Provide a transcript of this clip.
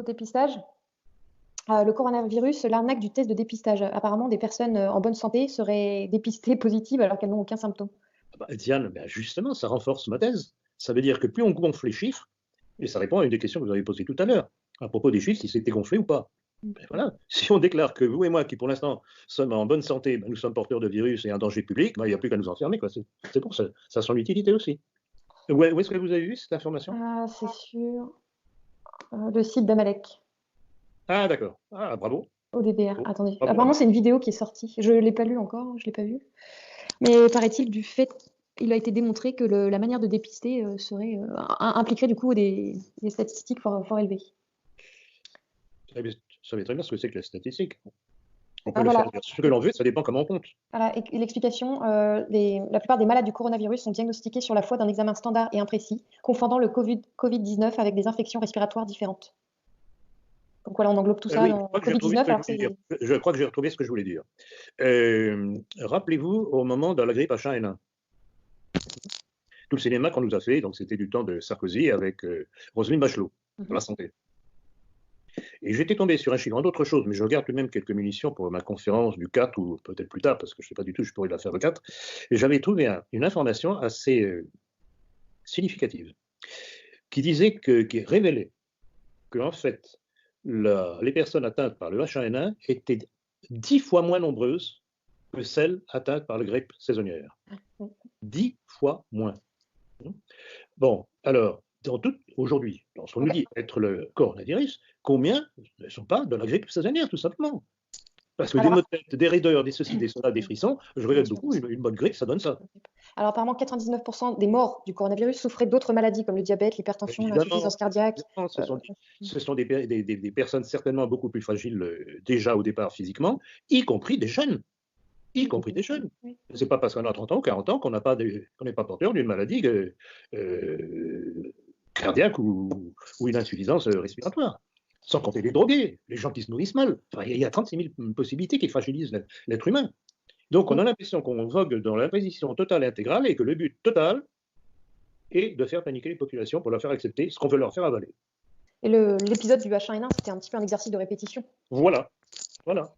dépistage. Le coronavirus, l'arnaque du test de dépistage. Apparemment, des personnes en bonne santé seraient dépistées positives alors qu'elles n'ont aucun symptôme. Ah bah, Diane, ben justement, ça renforce ma thèse. Ça veut dire que plus on gonfle les chiffres, et ça répond à une des questions que vous avez posées tout à l'heure, à propos des chiffres, si c'était gonflé ou pas. Ben voilà. Si on déclare que vous et moi, qui pour l'instant sommes en bonne santé, ben nous sommes porteurs de virus et un danger public, ben il n'y a plus qu'à nous enfermer, quoi. C'est bon, ça a son utilité aussi. Où est-ce que vous avez vu cette information? Ah, c'est sûr. Le site d'Amalek, Ah, d'accord. Ah, bravo. ODDR. Bravo, Attendez. bravo, Apparemment, madame. c'est une vidéo qui est sortie. Je ne l'ai pas lu encore, je l'ai pas vue. Mais paraît-il, il a été démontré que la manière de dépister impliquerait du coup des statistiques fort élevées. Vous savez très bien ce que c'est que la statistique. On peut Ah, le voilà. faire dire ce que l'on veut, ça dépend comment on compte. Voilà, et l'explication, la plupart des malades du coronavirus sont diagnostiqués sur la foi d'un examen standard et imprécis, confondant le Covid-19 avec des infections respiratoires différentes. Donc voilà, on englobe tout ça Oui, je dans crois que j'ai retrouvé ce Covid-19, que je alors voulais c'est... dire. Je crois que j'ai retrouvé ce que je voulais dire. Rappelez-vous, au moment de la grippe H1N1, tout le cinéma qu'on nous a fait, donc c'était du temps de Sarkozy avec Roselyne Bachelot, pour la santé. Et j'étais tombé sur un chiffre d'autre chose, mais je regarde tout de même quelques munitions pour ma conférence du 4 ou peut-être plus tard, parce que je ne sais pas du tout, je pourrais la faire le 4. Et j'avais trouvé une information assez significative qui disait qui révélait que, en fait, les personnes atteintes par le H1N1 étaient 10 fois moins nombreuses que celles atteintes par la grippe saisonnière. 10 fois moins. Bon, alors, aujourd'hui, dans ce qu'on nous dit être le coronavirus, combien ne sont pas de la grippe saisonnière, tout simplement? Parce que des maux de tête, des raideurs, des ceci, des cela, des frissons, je regrette beaucoup, une bonne grippe, ça donne ça. Alors apparemment, 99% des morts du coronavirus souffraient d'autres maladies comme le diabète, l'hypertension, Évidemment, l'insuffisance cardiaque. évidemment, ce sont des personnes certainement beaucoup plus fragiles déjà au départ physiquement, y compris des jeunes. Y compris des jeunes. Oui. C'est pas parce qu'on a 30 ans ou 40 ans qu'on n'est pas porteur d'une maladie cardiaque ou une insuffisance respiratoire. Sans compter les drogués, les gens qui se nourrissent mal. Enfin, il y a 36 000 possibilités qui fragilisent l'être humain. Donc on a l'impression qu'on vogue dans l'imposition totale et intégrale et que le but total est de faire paniquer les populations pour leur faire accepter ce qu'on veut leur faire avaler. Et l'épisode du H1N1, c'était un petit peu un exercice de répétition. Voilà. Voilà.